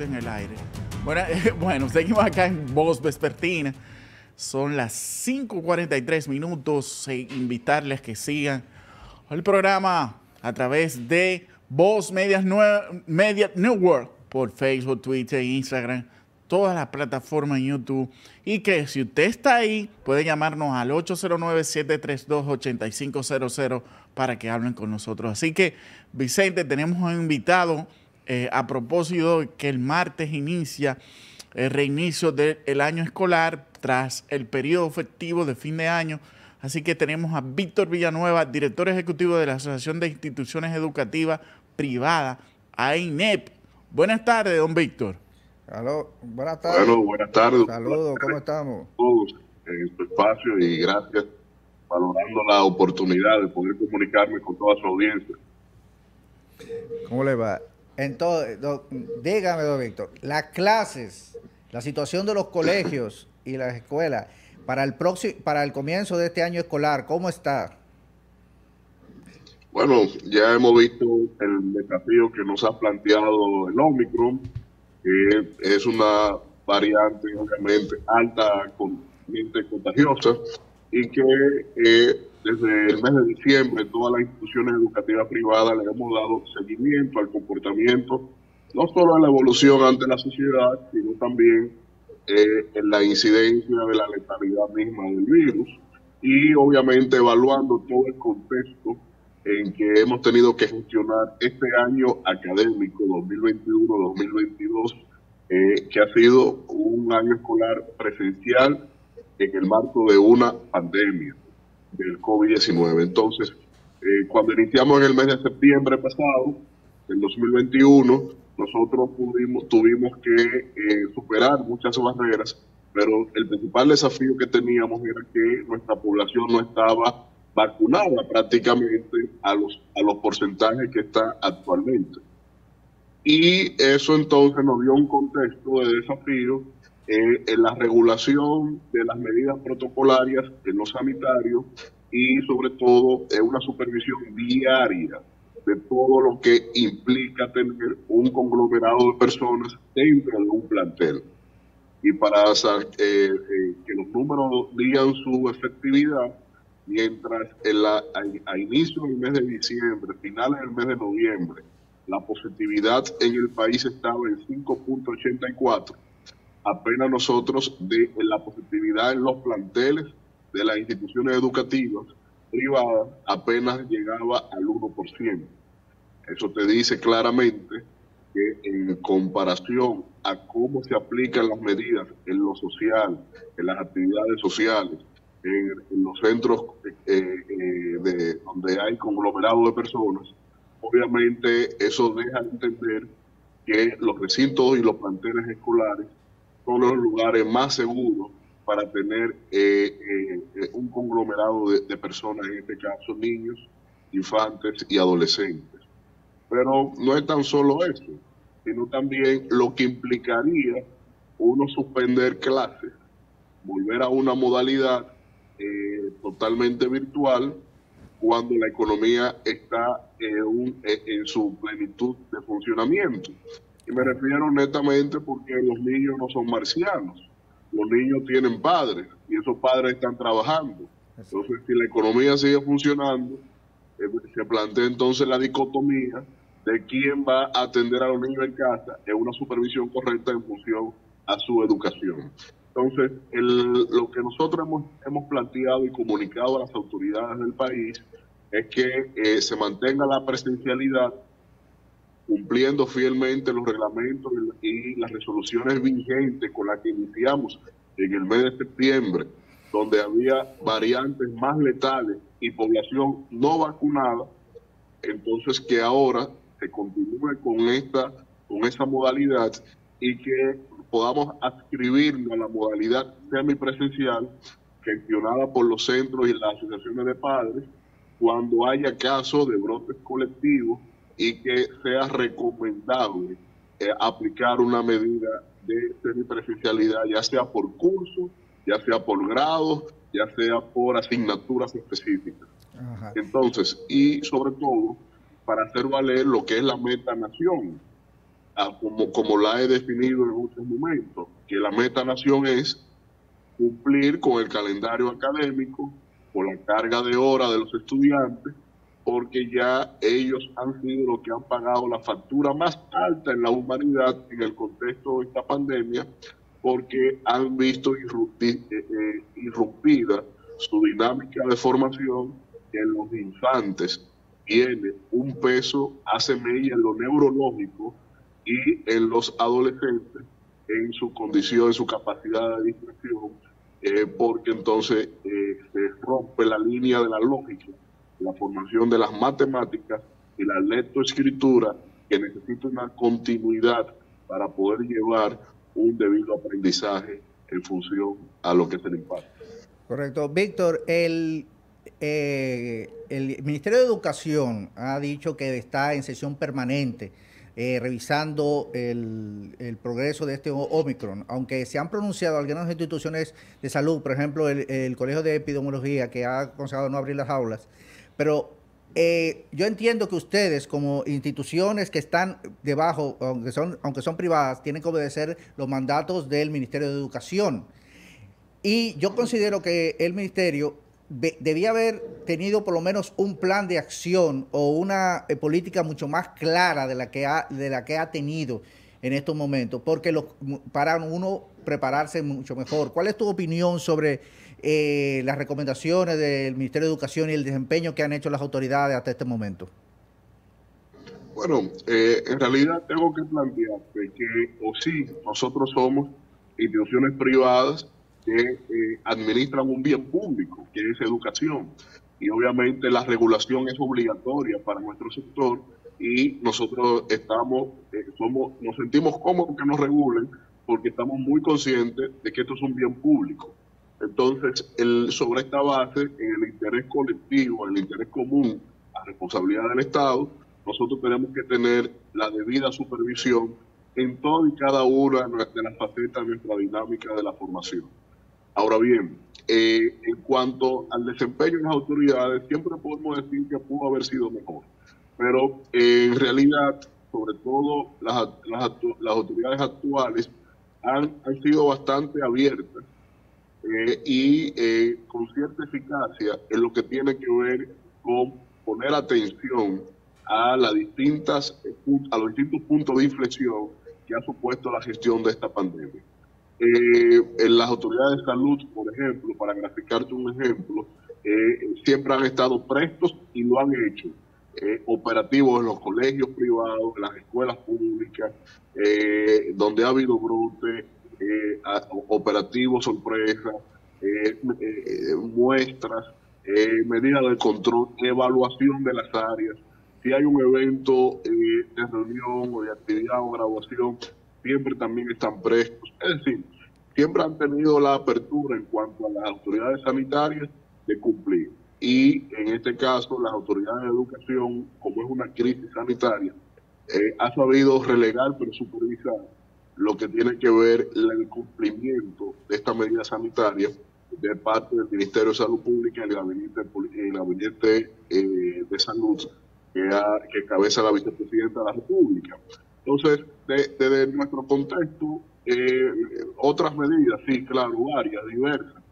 en el aire. Bueno, seguimos acá en Voz Vespertina. Son las 5:43 minutos. Invitarles que sigan el programa a través de Voz Media Network por Facebook, Twitter, Instagram, todas las plataformas en YouTube. Y que si usted está ahí, puede llamarnos al 809-732-8500 para que hablen con nosotros. Así que, Vicente, tenemos un invitado a propósito de que el martes inicia el reinicio del año escolar tras el periodo festivo de fin de año. Así que tenemos a Víctor Villanueva, director ejecutivo de la Asociación de Instituciones Educativas Privadas, AINEP. Buenas tardes, don Víctor. Aló, buenas tardes. Bueno, buenas tardes. Saludos, ¿cómo estamos? Todos en su espacio y gracias, valorando la oportunidad de poder comunicarme con toda su audiencia. ¿Cómo le va? Entonces, dígame, don Víctor, las clases, la situación de los colegios y las escuelas para el comienzo de este año escolar, ¿cómo está? Bueno, ya hemos visto el desafío que nos ha planteado el Omicron, que es una variante obviamente altamente contagiosa y que desde el mes de diciembre todas las instituciones educativas privadas le hemos dado seguimiento al comportamiento, no solo a la evolución ante la sociedad, sino también en la incidencia de la letalidad misma del virus y obviamente evaluando todo el contexto en que hemos tenido que gestionar este año académico 2021-2022, que ha sido un año escolar presencial en el marco de una pandemia del COVID-19. Entonces, cuando iniciamos en el mes de septiembre pasado, del 2021, nosotros tuvimos que superar muchas barreras, pero el principal desafío que teníamos era que nuestra población no estaba vacunada prácticamente a los porcentajes que está actualmente. Y eso entonces nos dio un contexto de desafío en la regulación de las medidas protocolarias en lo sanitario y sobre todo en una supervisión diaria de todo lo que implica tener un conglomerado de personas dentro de un plantel. Y para que los números digan su efectividad, mientras a inicio del mes de diciembre, finales del mes de noviembre, la positividad en el país estaba en 5.84, apenas nosotros de la positividad en los planteles de las instituciones educativas privadas apenas llegaba al 1%. Eso te dice claramente que en comparación a cómo se aplican las medidas en lo social, en las actividades sociales, en los centros donde hay conglomerado de personas, obviamente eso deja de entender que los recintos y los planteles escolares son los lugares más seguros para tener un conglomerado de personas, en este caso niños, infantes y adolescentes. Pero no es tan solo eso, sino también lo que implicaría uno suspender clases, volver a una modalidad totalmente virtual cuando la economía está en su plenitud de funcionamiento. Y me refiero netamente porque los niños no son marcianos, los niños tienen padres y esos padres están trabajando. Entonces, si la economía sigue funcionando, se plantea entonces la dicotomía de quién va a atender a los niños en casa en una supervisión correcta en función a su educación. Entonces, lo que nosotros hemos planteado y comunicado a las autoridades del país es que se mantenga la presencialidad cumpliendo fielmente los reglamentos y las resoluciones vigentes con las que iniciamos en el mes de septiembre, donde había variantes más letales y población no vacunada. Entonces, que ahora se continúe con esa modalidad y que podamos adscribirnos a la modalidad semipresencial gestionada por los centros y las asociaciones de padres cuando haya casos de brotes colectivos y que sea recomendable aplicar una medida de semipresencialidad, ya sea por curso, ya sea por grado, ya sea por asignaturas específicas. Ajá. Entonces, y sobre todo, para hacer valer lo que es la meta nación. como la he definido en otros momentos, que la meta nación es cumplir con el calendario académico, con la carga de horas de los estudiantes, porque ya ellos han sido los que han pagado la factura más alta en la humanidad en el contexto de esta pandemia, porque han visto irrumpida su dinámica de formación. En los infantes tiene un peso, hace mella en lo neurológico, y en los adolescentes en su condición, en su capacidad de distracción, porque entonces se rompe la línea de la lógica, la formación de las matemáticas y la lectoescritura, que necesita una continuidad para poder llevar un debido aprendizaje en función a lo que se le imparte. Correcto. Víctor, el Ministerio de Educación ha dicho que está en sesión permanente revisando el progreso de este Omicron, aunque se han pronunciado algunas instituciones de salud, por ejemplo el Colegio de Epidemiología, que ha aconsejado no abrir las aulas, pero yo entiendo que ustedes como instituciones que están debajo, aunque son privadas, tienen que obedecer los mandatos del Ministerio de Educación, y yo considero que el Ministerio debía haber tenido por lo menos un plan de acción o una política mucho más clara de la que ha tenido en estos momentos, porque para uno prepararse mucho mejor. ¿Cuál es tu opinión sobre las recomendaciones del Ministerio de Educación y el desempeño que han hecho las autoridades hasta este momento? Bueno, en realidad tengo que plantearte que, sí, nosotros somos instituciones privadas que administran un bien público, que es educación. Y obviamente la regulación es obligatoria para nuestro sector, y nosotros nos sentimos cómodos que nos regulen, porque estamos muy conscientes de que esto es un bien público. Entonces, sobre esta base, en el interés colectivo, en el interés común, la responsabilidad del Estado, nosotros tenemos que tener la debida supervisión en toda y cada una de las facetas de nuestra dinámica de la formación. Ahora bien, en cuanto al desempeño de las autoridades, siempre podemos decir que pudo haber sido mejor, pero en realidad, sobre todo las autoridades actuales han sido bastante abiertas y con cierta eficacia en lo que tiene que ver con poner atención a los distintos puntos de inflexión que ha supuesto la gestión de esta pandemia. En las autoridades de salud, por ejemplo, para graficarte un ejemplo, siempre han estado prestos y lo han hecho. Operativos en los colegios privados, en las escuelas públicas, donde ha habido brote, operativos sorpresa, muestras, medidas de control, evaluación de las áreas. Si hay un evento de reunión o de actividad o graduación, siempre también están prestos. Es decir, siempre han tenido la apertura en cuanto a las autoridades sanitarias de cumplir. Y en este caso, las autoridades de educación, como es una crisis sanitaria, ha sabido relegar pero supervisar lo que tiene que ver el cumplimiento de esta medida sanitaria de parte del Ministerio de Salud Pública y el Gabinete de Salud que cabeza la vicepresidenta de la República. Entonces, desde nuestro contexto, otras medidas, sí, claro, varias, diversas,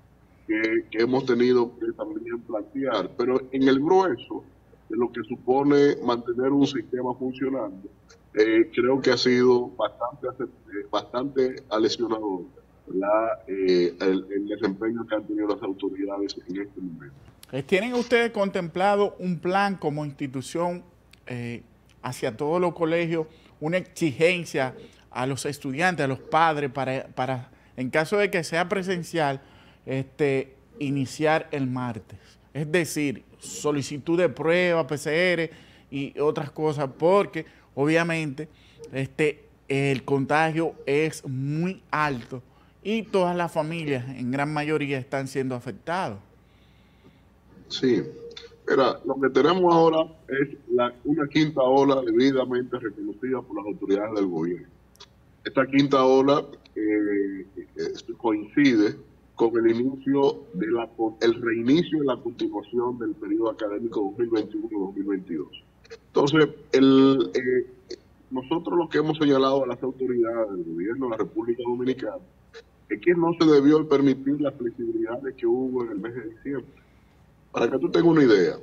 que hemos tenido que también plantear, pero en el grueso de lo que supone mantener un sistema funcionando, creo que ha sido bastante lesionador el desempeño que han tenido las autoridades en este momento. ¿Tienen ustedes contemplado un plan como institución hacia todos los colegios, una exigencia a los estudiantes, a los padres, para en caso de que sea presencial, iniciar el martes? Es decir, solicitud de prueba, PCR y otras cosas, porque obviamente el contagio es muy alto y todas las familias, en gran mayoría, están siendo afectadas. Sí, mira, lo que tenemos ahora es una quinta ola debidamente reconocida por las autoridades del gobierno. Esta quinta ola coincide con el inicio el reinicio de la continuación del periodo académico 2021-2022. Entonces, nosotros lo que hemos señalado a las autoridades del gobierno de la República Dominicana es que no se debió permitir las flexibilidades que hubo en el mes de diciembre. Para que tú tengas una idea,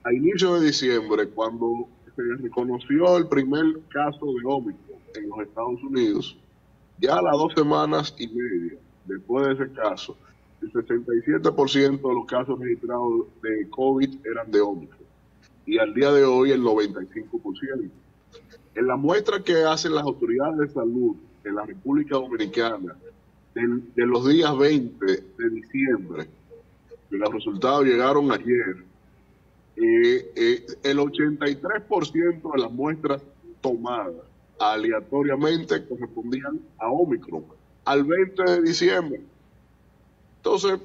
a inicio de diciembre, cuando se reconoció el primer caso de Omicron en los Estados Unidos, ya a las 2 semanas y media después de ese caso, el 67% de los casos registrados de COVID eran de Omicron. Y al día de hoy el 95%. En la muestra que hacen las autoridades de salud en la República Dominicana de los días 20 de diciembre, que los resultados llegaron ayer, el 83% de las muestras tomadas aleatoriamente correspondían a Omicron, al 20 de diciembre. Entonces,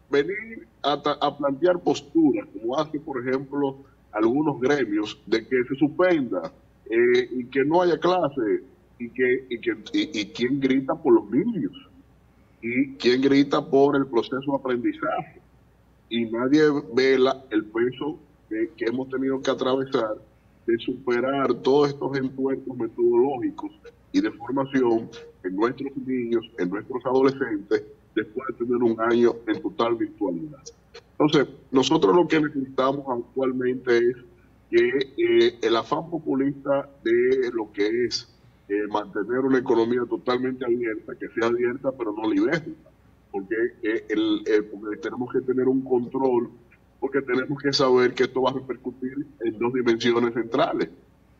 venir a plantear posturas, como hace, por ejemplo, algunos gremios, de que se suspenda y que no haya clase, y quién grita por los niños, y quién grita por el proceso de aprendizaje, y nadie vela el peso que hemos tenido que atravesar de superar todos estos entuertos metodológicos y de formación en nuestros niños, en nuestros adolescentes, después de tener un año en total virtualidad. Entonces, nosotros lo que necesitamos actualmente es que el afán populista de lo que es mantener una economía totalmente abierta, que sea abierta pero no liberta, porque tenemos que tener un control, porque tenemos que saber que esto va a repercutir en dos dimensiones centrales.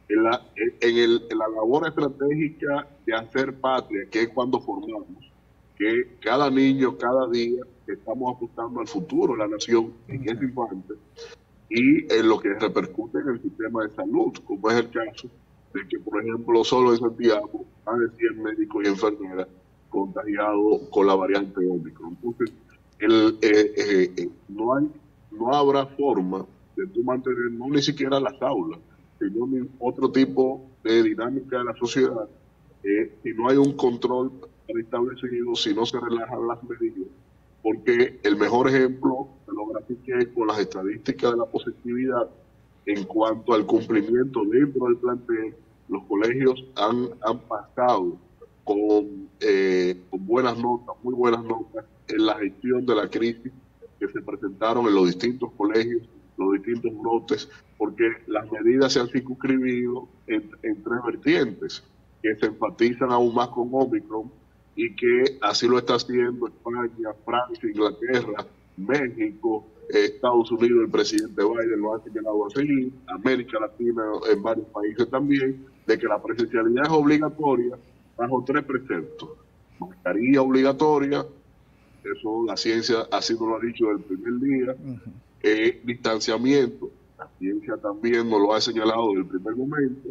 En la labor estratégica de hacer patria, que es cuando formamos, que cada niño, cada día, estamos apostando al futuro de la nación en ese infante, y en lo que repercute en el sistema de salud, como es el caso de que, por ejemplo, solo en Santiago, más de 100 médicos y enfermeras contagiados con la variante Omicron. Entonces, no habrá forma de tú mantener, no ni siquiera las aulas, sino otro tipo de dinámica de la sociedad, si no hay un control establecido, si no se relajan las medidas, porque el mejor ejemplo se lo grafiqué con las estadísticas de la positividad en cuanto al cumplimiento dentro del plantel. Los colegios han pasado con buenas notas, muy buenas notas, en la gestión de la crisis que se presentaron en los distintos colegios, los distintos brotes, porque las medidas se han circunscribido en tres vertientes, que se enfatizan aún más con Omicron, y que así lo está haciendo España, Francia, Inglaterra, México, Estados Unidos, el presidente Biden lo ha señalado así, América Latina en varios países también, de que la presencialidad es obligatoria bajo tres preceptos. Mascarilla obligatoria, eso la ciencia así nos lo ha dicho desde el primer día, distanciamiento, la ciencia también nos lo ha señalado desde el primer momento,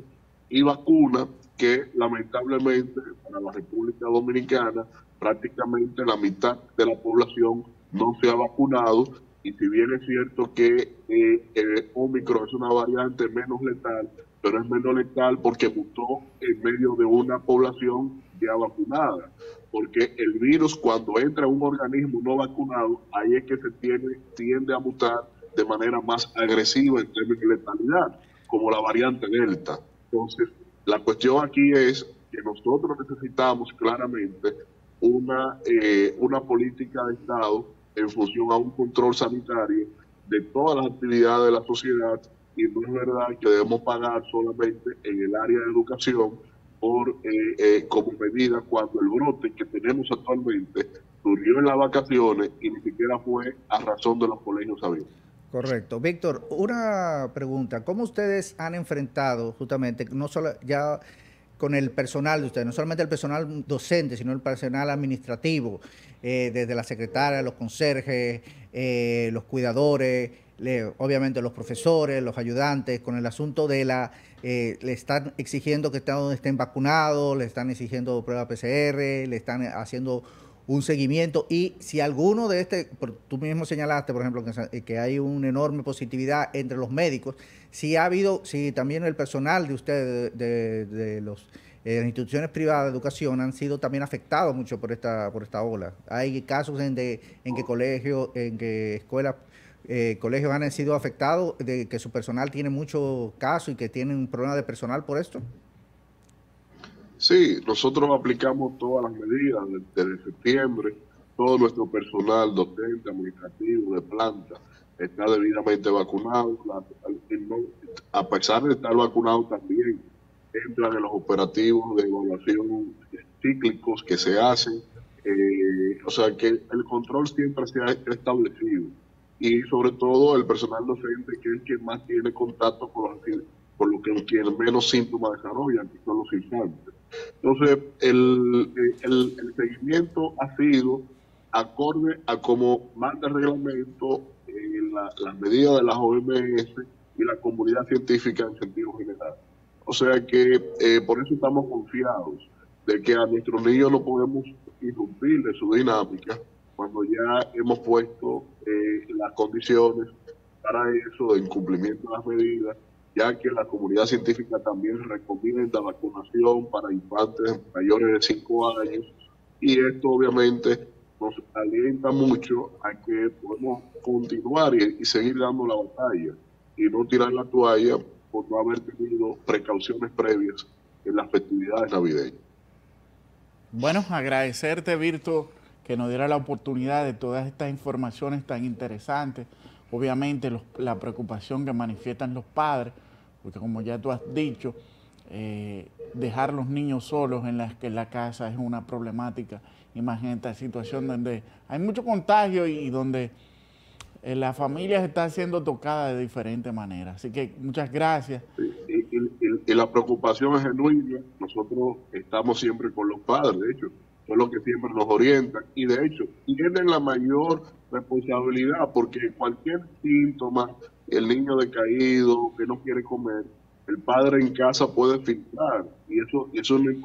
y vacuna, que lamentablemente para la República Dominicana prácticamente la mitad de la población no se ha vacunado, y si bien es cierto que Omicron es una variante menos letal, pero es menos letal porque mutó en medio de una población ya vacunada, porque el virus cuando entra a un organismo no vacunado, ahí es que se tiende a mutar de manera más agresiva en términos de letalidad, como la variante Delta. Entonces, la cuestión aquí es que nosotros necesitamos claramente una política de Estado en función a un control sanitario de todas las actividades de la sociedad, y no es verdad que debemos pagar solamente en el área de educación como medida cuando el brote que tenemos actualmente surgió en las vacaciones y ni siquiera fue a razón de los colegios abiertos. Correcto. Víctor, una pregunta. ¿Cómo ustedes han enfrentado justamente, no solo ya con el personal de ustedes, no solamente el personal docente, sino el personal administrativo, desde la secretaria, los conserjes, los cuidadores, obviamente los profesores, los ayudantes, con el asunto de le están exigiendo que estén vacunados, le están exigiendo prueba PCR, le están haciendo un seguimiento, y si alguno de tú mismo señalaste, por ejemplo, que hay una enorme positividad entre los médicos, si también el personal de ustedes, de las instituciones privadas de educación, han sido también afectados mucho por esta ola. Hay casos en que colegios, colegios han sido afectados, de que su personal tiene mucho caso y que tienen un problema de personal por esto. Sí, nosotros aplicamos todas las medidas desde septiembre. Todo nuestro personal docente, administrativo, de planta, está debidamente vacunado. A pesar de estar vacunado también, entran en los operativos de evaluación cíclicos que se hacen. O sea que el control siempre se ha establecido. Y sobre todo el personal docente, que es el que más tiene contacto con lo que quien menos síntomas desarrollan, que son los infantes. Entonces, el seguimiento ha sido acorde a como manda el reglamento, las medidas de las OMS y la comunidad científica en sentido general. O sea que por eso estamos confiados de que a nuestros niños no podemos irrumpir de su dinámica cuando ya hemos puesto las condiciones para eso, de incumplimiento de las medidas, ya que la comunidad científica también recomienda vacunación para infantes mayores de 5 años, y esto obviamente nos alienta mucho a que podemos continuar y seguir dando la batalla y no tirar la toalla por no haber tenido precauciones previas en las festividades navideñas. Bueno, agradecerte, Virto, que nos diera la oportunidad de todas estas informaciones tan interesantes. Obviamente la preocupación que manifiestan los padres, porque como ya tú has dicho, dejar los niños solos en la casa es una problemática. Imagínate la situación donde hay mucho contagio y donde la familia está siendo tocada de diferentes maneras. Así que muchas gracias. Y la preocupación es genuina. Nosotros estamos siempre con los padres, de hecho, son los que siempre nos orientan, y de hecho tienen la mayor responsabilidad, porque cualquier síntoma, el niño decaído, que no quiere comer, el padre en casa puede filtrar, y eso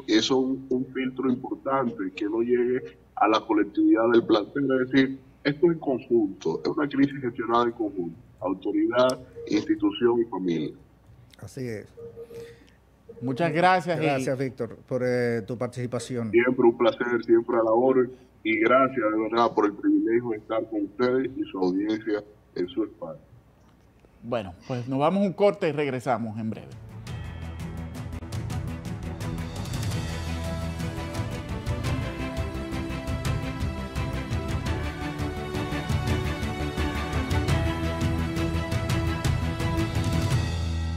es un filtro importante, que no llegue a la colectividad del plantel. Es decir, esto es en conjunto, es una crisis gestionada en conjunto, autoridad, institución y familia. Así es. Muchas gracias. Gracias, Víctor, por tu participación. Siempre un placer, siempre a la orden, y gracias de verdad por el privilegio de estar con ustedes y su audiencia en su espacio. Bueno, pues nos vamos a un corte y regresamos en breve.